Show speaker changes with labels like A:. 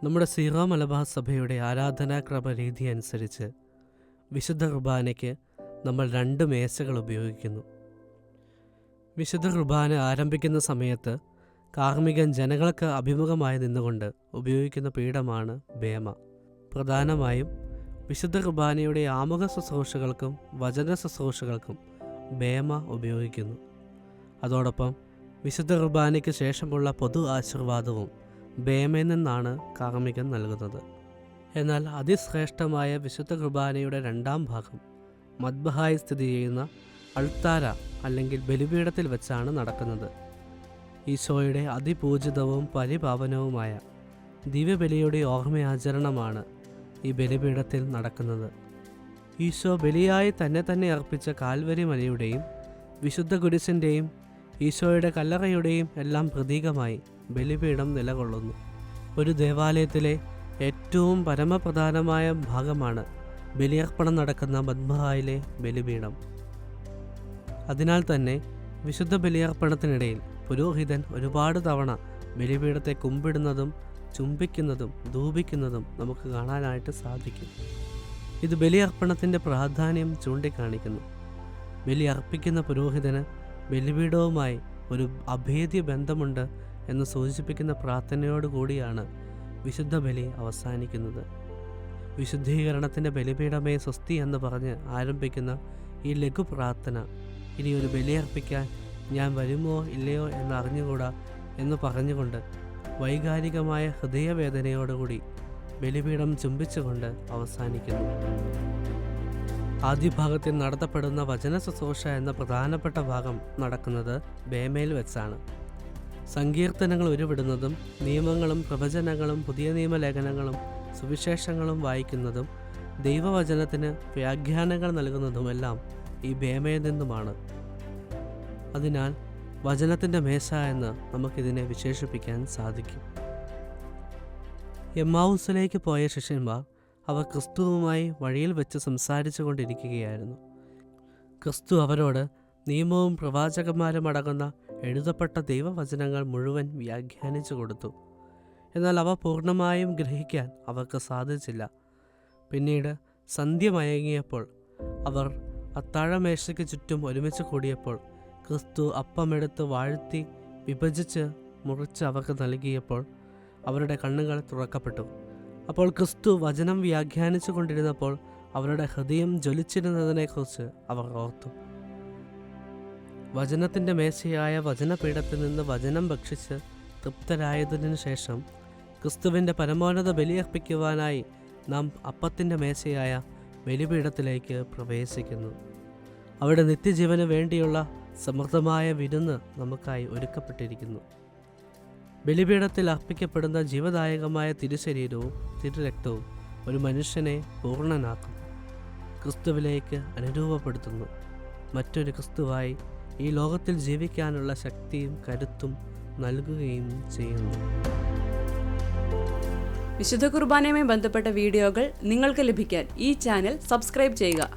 A: നമ്മുടെ സീറോ മലബാർ സഭയുടെ ആരാധനാക്രമ രീതി അനുസരിച്ച് വിശുദ്ധ കുർബാനയ്ക്ക് നമ്മൾ 2 മേശകൾ ഉപയോഗിക്കുന്നു. വിശുദ്ധ കുർബാന ആരംഭിക്കുന്ന സമയത്ത് കാർമ്മികൻ ജനങ്ങൾക്ക് അഭിമുഖമായി നിന്നുകൊണ്ട് ഉപയോഗിക്കുന്ന പീഠമാണ് ബേമ. പ്രധാനമായും വിശുദ്ധ കുർബാനയുടെ ആമുഖ ശുശ്രൂഷകൾക്കും വചന ശുശ്രൂഷകൾക്കും ബേമ ഉപയോഗിക്കുന്നു. അതോടൊപ്പം വിശുദ്ധ കുർബാനയ്ക്ക് ശേഷമുള്ള പൊതു ആശീർവാദവും ബേമയിൽ നിന്നാണ് കാർമ്മികൻ നൽകുന്നത്. എന്നാൽ അതിശ്രേഷ്ഠമായ വിശുദ്ധ കുർബാനയുടെ 2ാം ഭാഗം മദ്ബഹായി സ്ഥിതി ചെയ്യുന്ന അൾത്താര അല്ലെങ്കിൽ ബലിപീഠത്തിൽ വെച്ചാണ് നടക്കുന്നത്. ഈശോയുടെ അതിപൂജിതവും പരിപാവനവുമായ ദിവ്യബലിയുടെ ഓർമ്മയാചരണമാണ് ഈ ബലിപീഠത്തിൽ നടക്കുന്നത്. ഈശോ ബലിയായി തന്നെ അർപ്പിച്ച കാൽവരി മലയുടെയും വിശുദ്ധ കുരിശിൻ്റെയും ഈശോയുടെ കല്ലറയുടെയും എല്ലാം പ്രതീകമായി ബലിപീഠം നിലകൊള്ളുന്നു. ഒരു ദേവാലയത്തിലെ ഏറ്റവും പരമപ്രധാനമായ ഭാഗമാണ് ബലിയർപ്പണം നടക്കുന്ന മദ്ബഹായിലെ ബലിപീഠം. അതിനാൽ തന്നെ വിശുദ്ധ ബലിയർപ്പണത്തിനിടയിൽ പുരോഹിതൻ ഒരുപാട് തവണ ബലിപീഠത്തെ കുമ്പിടുന്നതും ചുംബിക്കുന്നതും ധൂപിക്കുന്നതും നമുക്ക് കാണാനായിട്ട് സാധിക്കും. ഇത് ബലിയർപ്പണത്തിൻ്റെ പ്രാധാന്യം ചൂണ്ടിക്കാണിക്കുന്നു. ബലി അർപ്പിക്കുന്ന പുരോഹിതന് ബലിപീഠവുമായി ഒരു അഭേദ്യ ബന്ധമുണ്ട് എന്ന് സൂചിപ്പിക്കുന്ന പ്രാർത്ഥനയോടുകൂടിയാണ് വിശുദ്ധ ബലി അവസാനിക്കുന്നത്. വിശുദ്ധീകരണത്തിൻ്റെ ബലിപീഠമേ സ്വസ്തി എന്ന് പറഞ്ഞ് ആരംഭിക്കുന്ന ഈ ലഘു പ്രാർത്ഥന ഇനി ഒരു ബലിയർപ്പിക്കാൻ ഞാൻ വരുമോ ഇല്ലയോ എന്ന് അറിഞ്ഞുകൂടാ എന്ന് പറഞ്ഞുകൊണ്ട് വൈകാരികമായ ഹൃദയവേദനയോടുകൂടി ബലിപീഠം ചുംബിച്ചുകൊണ്ട് അവസാനിക്കുന്നു. ആദ്യ ഭാഗത്തിൽ നടത്തപ്പെടുന്ന വചന ശുശ്രൂഷ എന്ന പ്രധാനപ്പെട്ട ഭാഗം നടക്കുന്നത് ബേമയിൽ വെച്ചാണ്. സങ്കീർത്തനങ്ങൾ ഉരുവിടുന്നതും നിയമങ്ങളും പ്രവചനങ്ങളും പുതിയ നിയമലേഖനങ്ങളും സുവിശേഷങ്ങളും വായിക്കുന്നതും ദൈവവചനത്തിന് വ്യാഖ്യാനങ്ങൾ നൽകുന്നതുമെല്ലാം ഈ ബേമയിൽ നിന്നുമാണ്. അതിനാൽ വചനത്തിൻ്റെ മേശ എന്ന് നമുക്കിതിനെ വിശേഷിപ്പിക്കാൻ സാധിക്കും. എമ്മാവൂസിലേക്ക് പോയ ശിഷ്യന്മാർ അവർ ക്രിസ്തുവുമായി വഴിയിൽ വെച്ച് സംസാരിച്ചു കൊണ്ടിരിക്കുകയായിരുന്നു. ക്രിസ്തു അവരോട് നിയമവും പ്രവാചകന്മാരും അടങ്ങുന്ന എഴുതപ്പെട്ട ദൈവവചനങ്ങൾ മുഴുവൻ വ്യാഖ്യാനിച്ചു കൊടുത്തു. എന്നാൽ അവ പൂർണ്ണമായും ഗ്രഹിക്കാൻ അവർക്ക് സാധിച്ചില്ല. പിന്നീട് സന്ധ്യ മയങ്ങിയപ്പോൾ അവർ അത്താഴമേശയ്ക്ക് ചുറ്റും ഒരുമിച്ച് കൂടിയപ്പോൾ ക്രിസ്തു അപ്പമെടുത്ത് വാഴ്ത്തി വിഭജിച്ച് മുറിച്ച് അവർക്ക് നൽകിയപ്പോൾ അവരുടെ കണ്ണുകൾ തുറക്കപ്പെട്ടു. അപ്പോൾ ക്രിസ്തു വചനം വ്യാഖ്യാനിച്ചു കൊണ്ടിരുന്നപ്പോൾ അവരുടെ ഹൃദയം ജ്വലിച്ചിരുന്നതിനെക്കുറിച്ച് അവർ ഓർത്തു. വചനത്തിൻ്റെ മേശയായ വചനപീഠത്തിൽ നിന്ന് വചനം ഭക്ഷിച്ച് തൃപ്തരായതിനു ശേഷം ക്രിസ്തുവിൻ്റെ പരമോന്നത ബലിയർപ്പിക്കുവാനായി നാം അപ്പത്തിൻ്റെ മേശയായ ബലിപീഠത്തിലേക്ക് പ്രവേശിക്കുന്നു. അവിടെ നിത്യജീവന് വേണ്ടിയുള്ള സമൃദ്ധമായ വിരുന്ന് നമുക്കായി ഒരുക്കപ്പെട്ടിരിക്കുന്നു. ബലിപീഠത്തിൽ അർപ്പിക്കപ്പെടുന്ന ജീവദായകമായ തിരുശരീരവും തിരുരക്തവും ഒരു മനുഷ്യനെ പൂർണ്ണനാക്കും, ക്രിസ്തുവിലേക്ക് അനുരൂപപ്പെടുത്തുന്നു, മറ്റൊരു ക്രിസ്തുവായി ഈ ലോകത്തിൽ ജീവിക്കാനുള്ള ശക്തിയും കരുത്തും നൽകുകയും ചെയ്യുന്നു.
B: വിശുദ്ധ കുർബാനയുമായി ബന്ധപ്പെട്ട വീഡിയോകൾ നിങ്ങൾക്ക് ലഭിക്കാൻ ഈ ചാനൽ സബ്സ്ക്രൈബ് ചെയ്യുക.